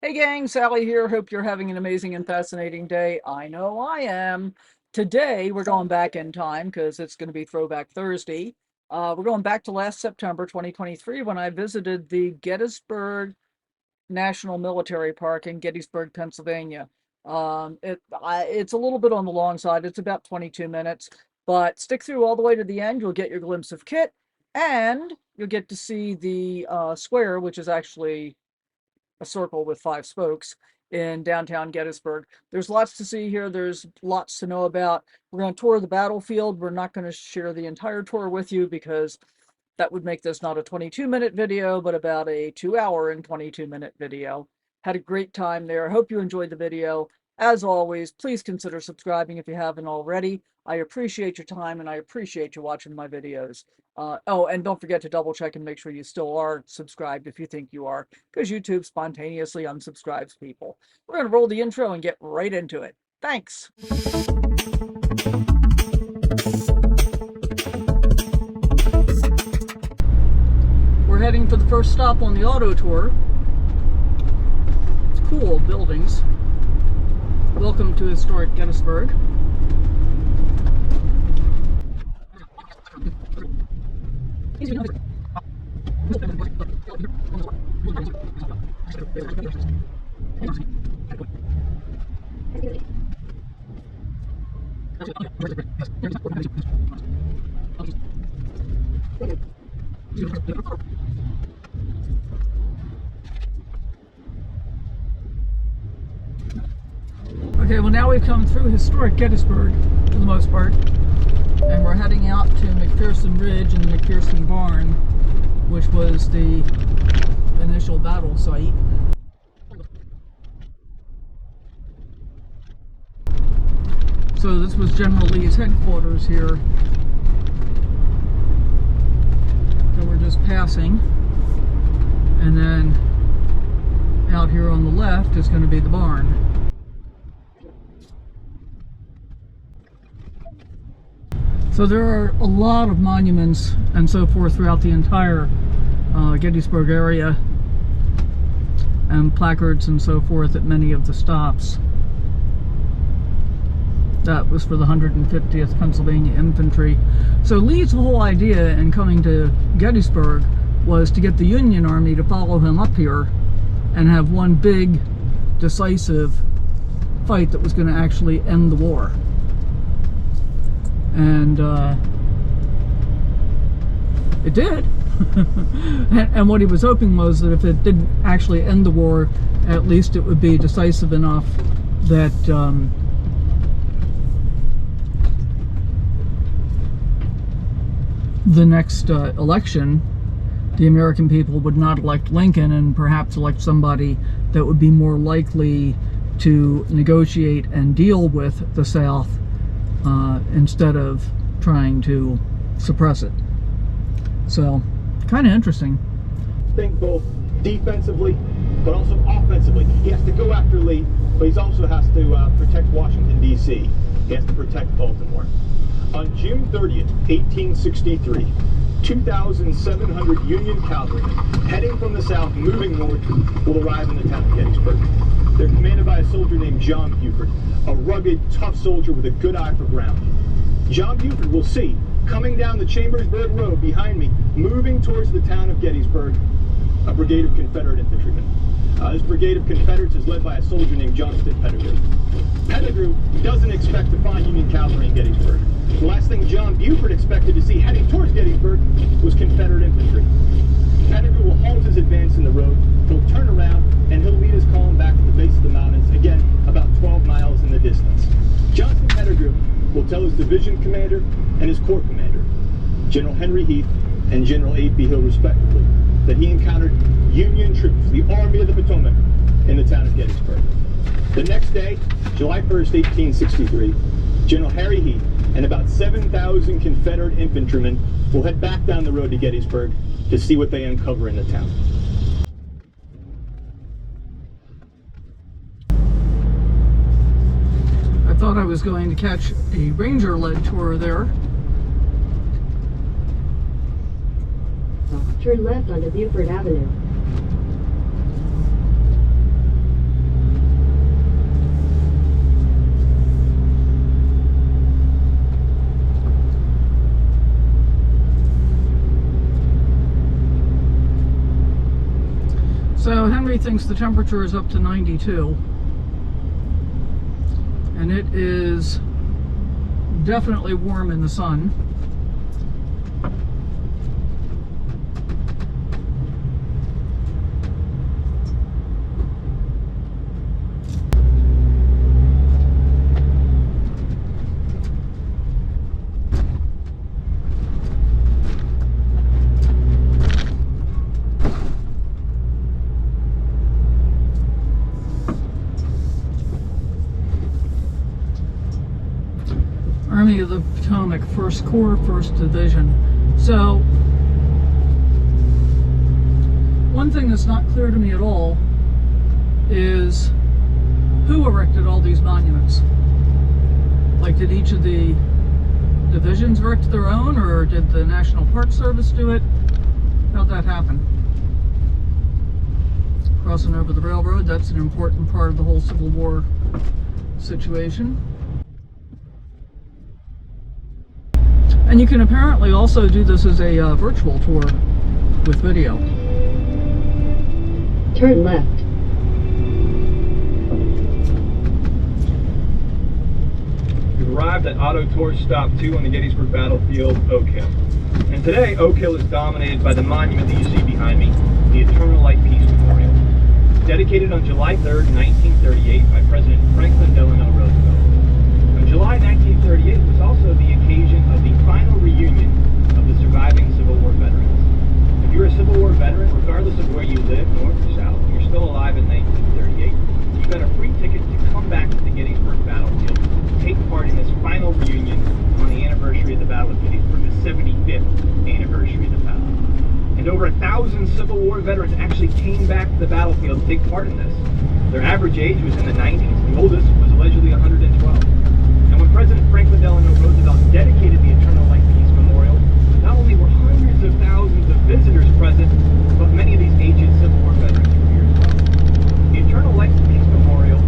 Hey gang, Sally here. Hope you're having an amazing and fascinating day. I know I am. Today we're going back in time because it's going to be Throwback Thursday. We're going back to last September 2023 when I visited the Gettysburg National Military Park in Gettysburg, Pennsylvania. It's a little bit on the long side. It's about 22 minutes, but stick through all the way to the end. You'll get your glimpse of Kit, and you'll get to see the square, which is actually a circle with 5 spokes in downtown Gettysburg. There's lots to see here. There's lots to know about. We're going to tour the battlefield. We're not going to share the entire tour with you because that would make this not a 22-minute video, but about a 2-hour and 22-minute video. Had a great time there. Hope you enjoyed the video. As always, please consider subscribing if you haven't already. I appreciate your time and I appreciate you watching my videos. Oh, and don't forget to double check and make sure you still are subscribed if you think you are, because YouTube spontaneously unsubscribes people. We're going to roll the intro and get right into it. Thanks. We're heading for the first stop on the auto tour. Cool buildings. Welcome to historic Gettysburg. Okay, well now we've come through historic Gettysburg for the most part, and we're heading out to McPherson Ridge and the McPherson Barn, which was the initial battle site. So this was General Lee's headquarters here that we're just passing, and then out here on the left is going to be the barn. So there are a lot of monuments and so forth throughout the entire Gettysburg area, and placards and so forth at many of the stops. That was for the 150th Pennsylvania Infantry. So Lee's whole idea in coming to Gettysburg was to get the Union Army to follow him up here and have one big, decisive fight that was going to actually end the war. And it did. And what he was hoping was that if it didn't actually end the war, at least it would be decisive enough that the next election, the American people would not elect Lincoln and perhaps elect somebody that would be more likely to negotiate and deal with the South instead of trying to suppress it. So, kind of interesting. Think both defensively, but also offensively. He has to go after Lee, but he also has to protect Washington, D.C. He has to protect Baltimore. On June 30th, 1863, 2,700 Union cavalrymen heading from the south, moving north, will arrive in the town of Gettysburg. They're commanded by a soldier named John Buford, a rugged, tough soldier with a good eye for ground. John Buford will see, coming down the Chambersburg Road behind me, moving towards the town of Gettysburg, a brigade of Confederate infantrymen. This brigade of Confederates is led by a soldier named Johnston Pettigrew. Pettigrew doesn't expect to find Union cavalry in Gettysburg. The last thing John Buford expected to see heading towards Gettysburg was Confederate infantry. Pettigrew will halt his advance in the road, he'll turn around, and he'll lead his column back to the base of the mountains, again, about 12 miles in the distance. Johnston Pettigrew will tell his division commander and his corps commander, General Henry Heath and General A.P. Hill respectively, that he encountered Union troops, the Army of the Potomac, in the town of Gettysburg. The next day, July 1st, 1863, General Harry Heath and about 7,000 Confederate infantrymen will head back down the road to Gettysburg to see what they uncover in the town. I thought I was going to catch a ranger-led tour there. Turn left onto Buford Avenue. Army thinks the temperature is up to 92. And it is definitely warm in the sun. Army of the Potomac, 1st Corps, 1st Division. So, one thing that's not clear to me at all is who erected all these monuments. Like, did each of the divisions erect their own, or did the National Park Service do it? How'd that happen? Crossing over the railroad, that's an important part of the whole Civil War situation. And you can apparently also do this as a virtual tour with video. Turn left. We've arrived at Auto Tour Stop 2 on the Gettysburg Battlefield, Oak Hill. And today, Oak Hill is dominated by the monument that you see behind me, the Eternal Light Peace Memorial. Dedicated on July 3rd, 1938 by President Franklin Delano Roosevelt. July 1938 was also the occasion of the final reunion of the surviving Civil War veterans. If you're a Civil War veteran, regardless of where you live, north or south, and you're still alive in 1938, you got a free ticket to come back to the Gettysburg Battlefield, take part in this final reunion on the anniversary of the Battle of Gettysburg, the 75th anniversary of the battle. And over 1,000 Civil War veterans actually came back to the battlefield to take part in this. Their average age was in the 90s. The oldest was allegedly 112. When President Franklin Delano Roosevelt dedicated the Eternal Light Peace Memorial, not only were hundreds of thousands of visitors present, but many of these aged Civil War veterans were here as well. The Eternal Light Peace Memorial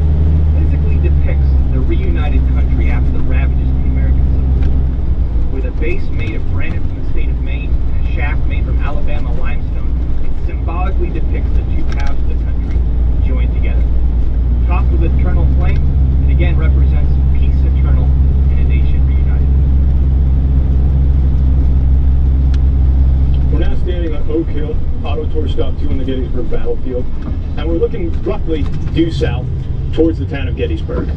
physically depicts the reunited country after the ravages of the American Civil War. With a base made of granite from the state of Maine and a shaft made from Alabama limestone, it symbolically depicts the two halves of the country joined together. Topped with eternal flame, it again represents peace eternal in a nation reunited. We're now standing on Oak Hill, Auto Tour Stop 2 on the Gettysburg Battlefield, and we're looking roughly due south towards the town of Gettysburg.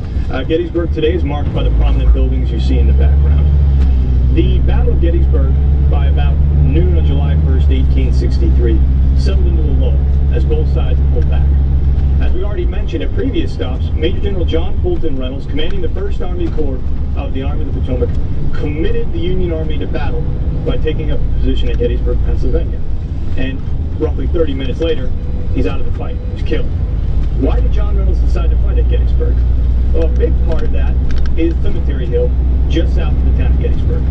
Gettysburg today is marked by the prominent buildings you see in the background. The Battle of Gettysburg, by about noon on July 1st, 1863, settled into a lull as both sides pulled back. As we already mentioned at previous stops, Major General John Fulton Reynolds, commanding the 1st Army Corps of the Army of the Potomac, committed the Union Army to battle by taking up a position at Gettysburg, Pennsylvania. And roughly 30 minutes later, he's out of the fight. He's killed. Why did John Reynolds decide to fight at Gettysburg? Well, a big part of that is Cemetery Hill, just south of the town of Gettysburg.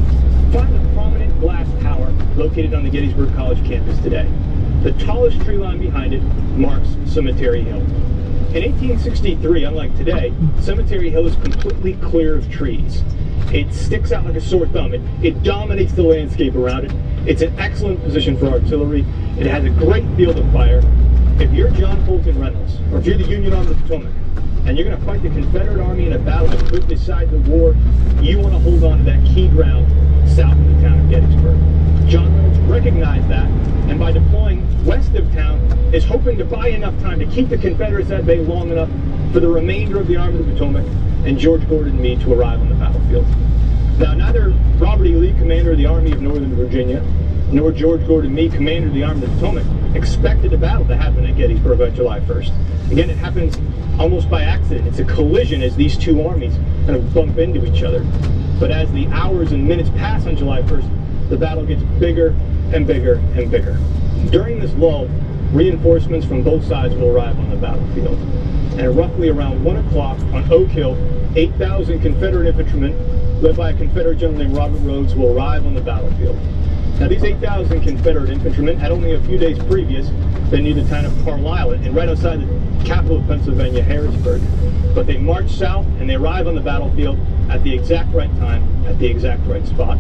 Find the prominent glass tower located on the Gettysburg College campus today. The tallest tree line behind it marks Cemetery Hill. In 1863, unlike today, Cemetery Hill is completely clear of trees. It sticks out like a sore thumb. It dominates the landscape around it. It's an excellent position for artillery. It has a great field of fire. If you're John Fulton Reynolds, or if you're the Union Army of the Potomac, and you're going to fight the Confederate Army in a battle that could decide the war, you want to hold on to that key ground south of the town of Gettysburg. John Reynolds recognized that, and by deploying west of town, is hoping to buy enough time to keep the Confederates at bay long enough for the remainder of the Army of the Potomac and George Gordon Meade to arrive on the battlefield. Now, neither Robert E. Lee, commander of the Army of Northern Virginia, nor George Gordon Meade, commander of the Army of the Potomac, expected the battle to happen at Gettysburg on July 1st. Again, it happens almost by accident. It's a collision as these two armies kind of bump into each other. But as the hours and minutes pass on July 1st, the battle gets bigger and bigger and bigger. During this lull, reinforcements from both sides will arrive on the battlefield. And roughly around 1 o'clock on Oak Hill, 8,000 Confederate infantrymen, led by a Confederate general named Robert Rhodes, will arrive on the battlefield. Now, these 8,000 Confederate infantrymen had only a few days previous been near the town of Carlisle, and right outside the capital of Pennsylvania, Harrisburg. But they march south, and they arrive on the battlefield at the exact right time, at the exact right spot.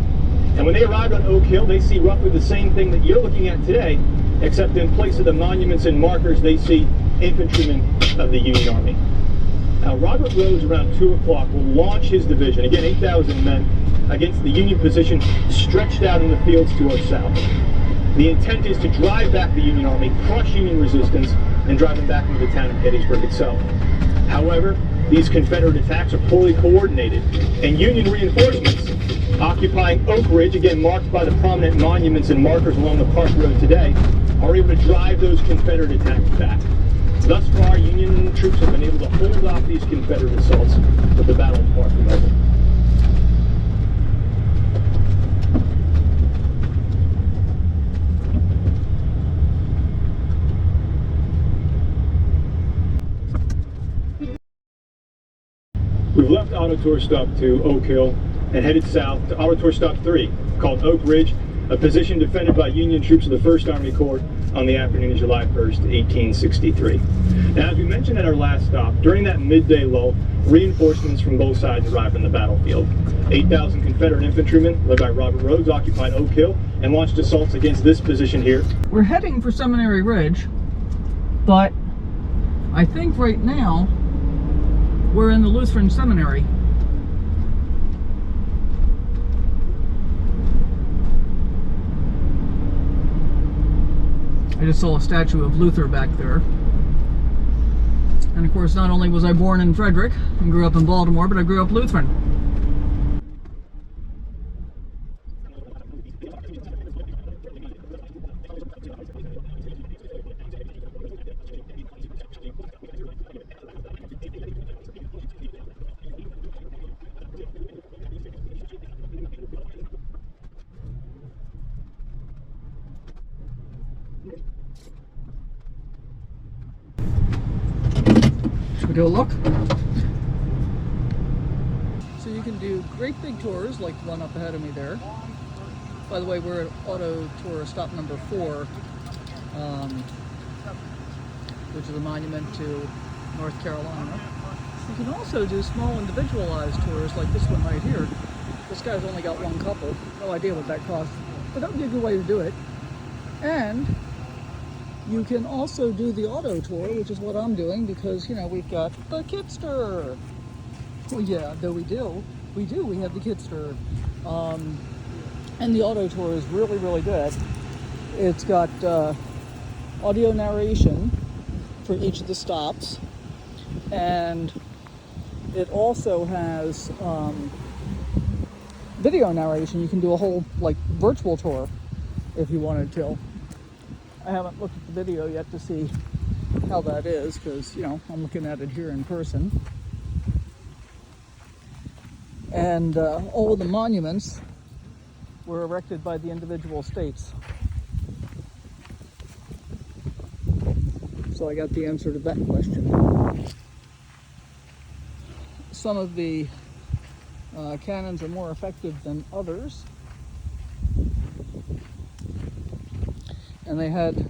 And when they arrived on Oak Hill, they see roughly the same thing that you're looking at today, except in place of the monuments and markers, they see infantrymen of the Union Army. Now, Robert Rhodes, around 2 o'clock, will launch his division, again 8,000 men, against the Union position stretched out in the fields to our south. The intent is to drive back the Union Army, crush Union resistance, and drive them back into the town of Gettysburg itself. However, these Confederate attacks are poorly coordinated, and Union reinforcements occupying Oak Ridge, again marked by the prominent monuments and markers along the Park Road today, are able to drive those Confederate attacks back. Thus far, Union troops have been able to hold off these Confederate assaults, but the battle is far from over. We've left Auto Tour Stop 2, Oak Hill, and headed south to Auto Tour Stop 3, called Oak Ridge, a position defended by Union troops of the 1st Army Corps on the afternoon of July 1st, 1863. Now, as we mentioned at our last stop, during that midday lull, reinforcements from both sides arrived on the battlefield. 8,000 Confederate infantrymen, led by Robert Rhodes, occupied Oak Hill and launched assaults against this position here. We're heading for Seminary Ridge, but I think right now we're in the Lutheran Seminary. I just saw a statue of Luther back there. And of course, not only was I born in Frederick and grew up in Baltimore, but I grew up Lutheran. Should we go look? So you can do great big tours like the one up ahead of me there. By the way, we're at Auto Tour Stop number 4, which is a monument to North Carolina. You can also do small individualized tours like this one right here. This guy's only got one couple. No idea what that costs, but that would be a good way to do it. And you can also do the auto tour, which is what I'm doing because, you know, we've got the Kitster. Well, yeah, though we do. We have the Kitster. And the auto tour is really, really good. It's got audio narration for each of the stops. And it also has video narration. You can do a whole, like, virtual tour if you wanted to. I haven't looked at the video yet to see how that is because, you know, I'm looking at it here in person. And all of the monuments were erected by the individual states. So I got the answer to that question. Some of the cannons are more effective than others. And they had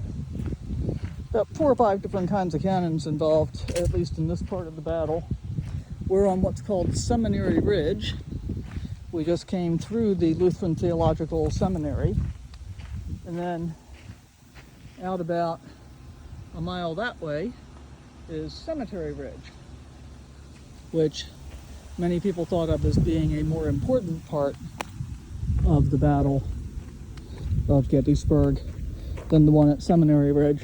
about 4 or 5 different kinds of cannons involved, at least in this part of the battle. We're on what's called Seminary Ridge. We just came through the Lutheran Theological Seminary. And then out about a mile that way is Cemetery Ridge, which many people thought of as being a more important part of the Battle of Gettysburg than the one at Seminary Ridge.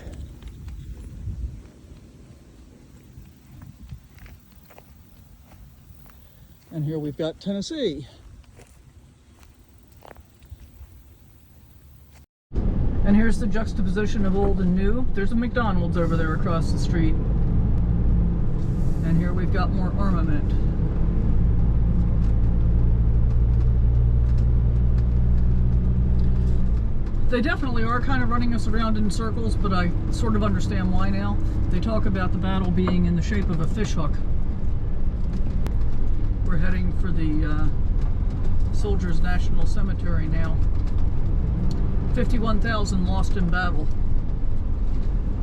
And here we've got Tennessee. And here's the juxtaposition of old and new. There's a McDonald's over there across the street. And here we've got more armament. They definitely are kind of running us around in circles, but I sort of understand why now. They talk about the battle being in the shape of a fishhook. We're heading for the Soldiers National Cemetery now. 51,000 lost in battle.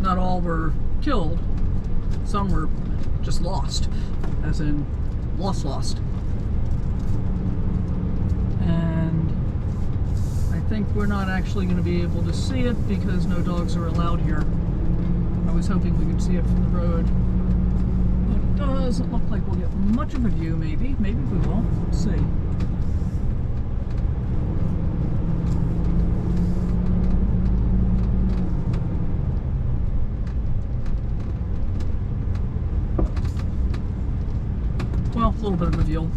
Not all were killed. Some were just lost, as in lost. And I think we're not actually going to be able to see it because no dogs are allowed here. I was hoping we could see it from the road. But it doesn't look like we'll get much of a view, maybe. Maybe we will. Let's see. Well, a little bit of a view.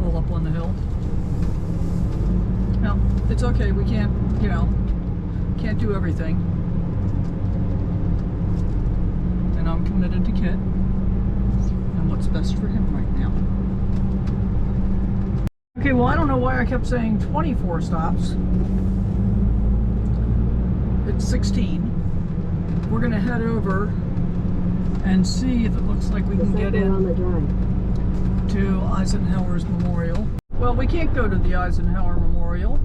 All up on the hill. Now, it's okay. We can't, you know, can't do everything. And I'm committed to Kit and what's best for him right now. Okay, well, I don't know why I kept saying 24 stops. It's 16. We're going to head over and see if it looks like we can get in to Eisenhower's Memorial. Well, we can't go to the Eisenhower Memorial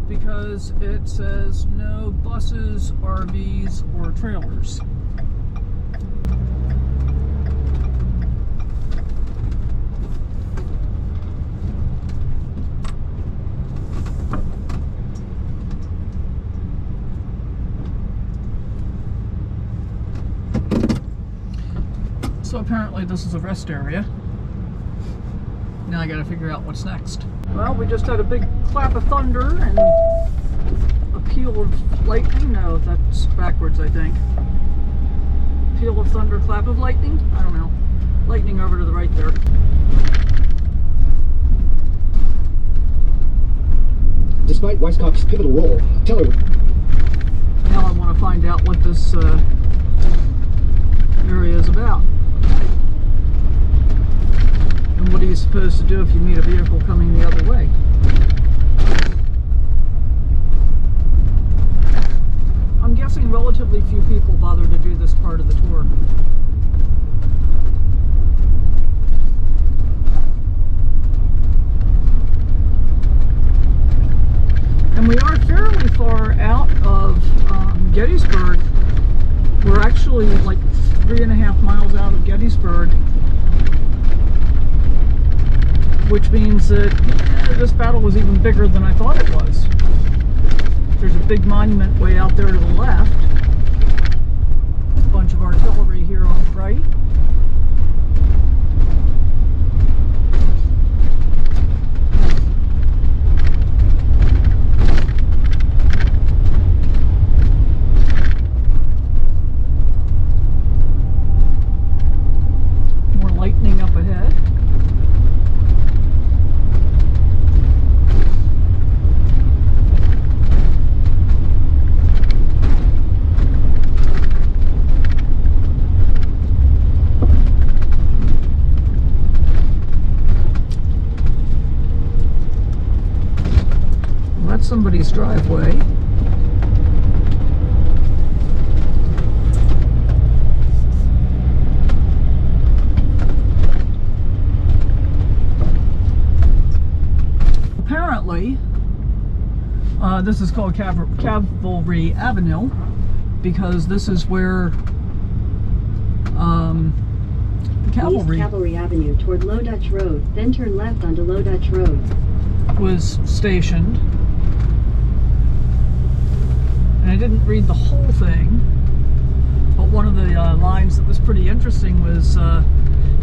because it says no buses, RVs, or trailers. So apparently this is a rest area. Now I gotta figure out what's next. Well, we just had a big clap of thunder and a peal of lightning. No, that's backwards, I think. Peal of thunder, clap of lightning? I don't know. Lightning over to the right there. Despite Weisskopf's pivotal role, Teller... Now I want to find out what this area is about. And what are you supposed to do if you meet a vehicle coming the other way? I'm guessing relatively few people bother to do this part of the tour. And we are fairly far out of Gettysburg. We're actually like 3.5 miles out of Gettysburg, which means that this battle was even bigger than I thought it was. There's a big monument way out there to the left. A bunch of artillery here on the right. More lightning up ahead. Somebody's driveway. Apparently, this is called Cavalry Avenue because this is where the cavalry... East Cavalry Avenue toward Low Dutch Road, then turn left onto Low Dutch Road. ...was stationed. And I didn't read the whole thing, but one of the lines that was pretty interesting was,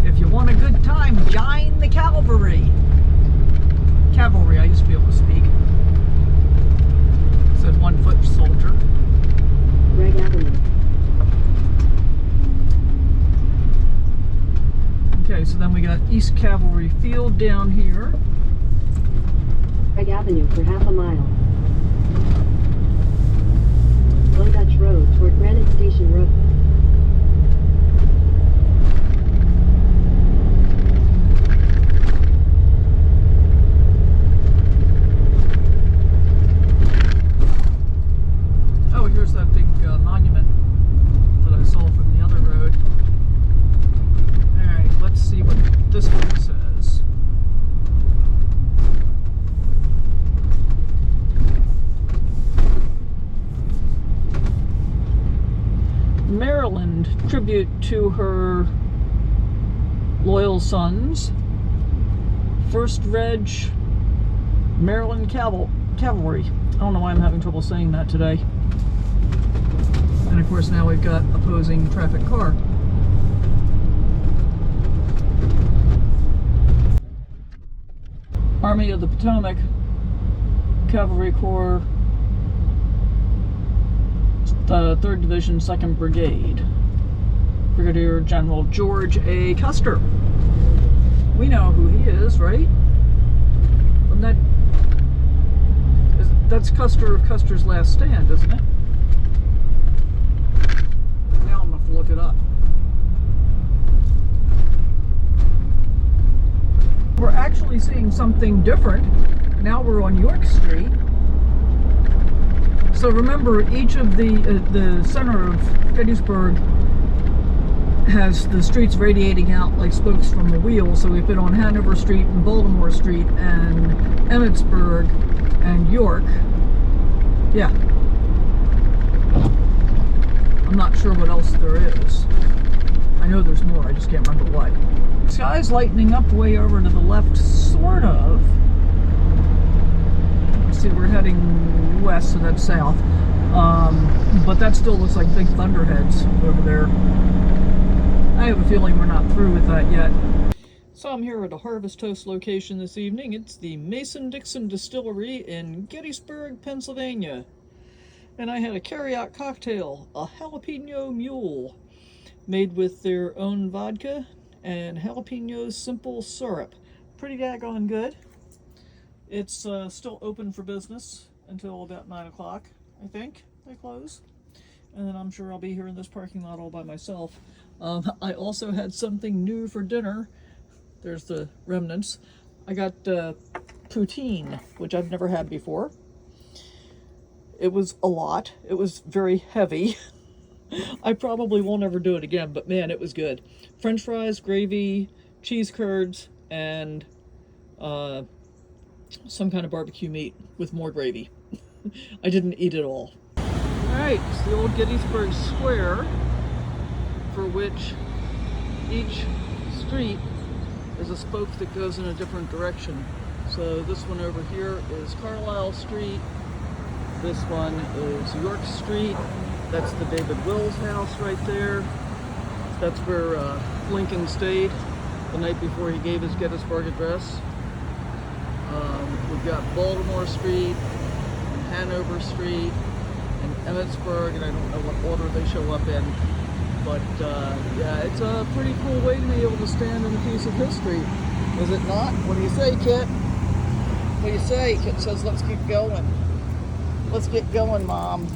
if you want a good time, join the cavalry. Cavalry, I used to be able to speak. It said 1-foot soldier. Reg Avenue. Okay, so then we got East Cavalry Field down here. Reg Avenue for half a mile. Low Dutch Road toward Granite Station Road. Oh, here's that big monument that I saw from the other road. Alright, let's see what this one says. Maryland, tribute to her loyal sons. First Reg Maryland Cavalry. I don't know why I'm having trouble saying that today. And of course now we've got opposing traffic car. Army of the Potomac Cavalry Corps, 3rd Division, 2nd Brigade. Brigadier General George A. Custer. We know who he is, right? And that's Custer of Custer's Last Stand, isn't it? Now I'm going to have to look it up. We're actually seeing something different. Now we're on York Street. So remember, each of the center of Gettysburg has the streets radiating out like spokes from a wheel. So we've been on Hanover Street and Baltimore Street and Emmitsburg and York. Yeah. I'm not sure what else there is. I know there's more, I just can't remember what. The sky's lightening up way over to the left, sort of. See, we're heading west, so that's south. But that still looks like big thunderheads over there. I have a feeling we're not through with that yet. So I'm here at a Harvest Toast location this evening. It's the Mason-Dixon Distillery in Gettysburg, Pennsylvania. And I had a carry-out cocktail, a jalapeno mule, made with their own vodka and jalapeno simple syrup. Pretty daggone good. It's still open for business until about 9 o'clock, I think they close. And then I'm sure I'll be here in this parking lot all by myself. I also had something new for dinner. There's the remnants. I got poutine, which I've never had before. It was a lot. It was very heavy. I probably won't ever do it again, but man, it was good. French fries, gravy, cheese curds, and some kind of barbecue meat with more gravy. I didn't eat it all. Alright, it's the old Gettysburg Square, for which each street is a spoke that goes in a different direction. So this one over here is Carlisle Street. This one is York Street. That's the David Wills house right there. That's where Lincoln stayed the night before he gave his Gettysburg address. We've got Baltimore Street, and Hanover Street, and Emmitsburg, and I don't know what order they show up in. But yeah, it's a pretty cool way to be able to stand in a piece of history. Is it not? What do you say, Kit? What do you say? Kit says, let's keep going. Let's get going, Mom.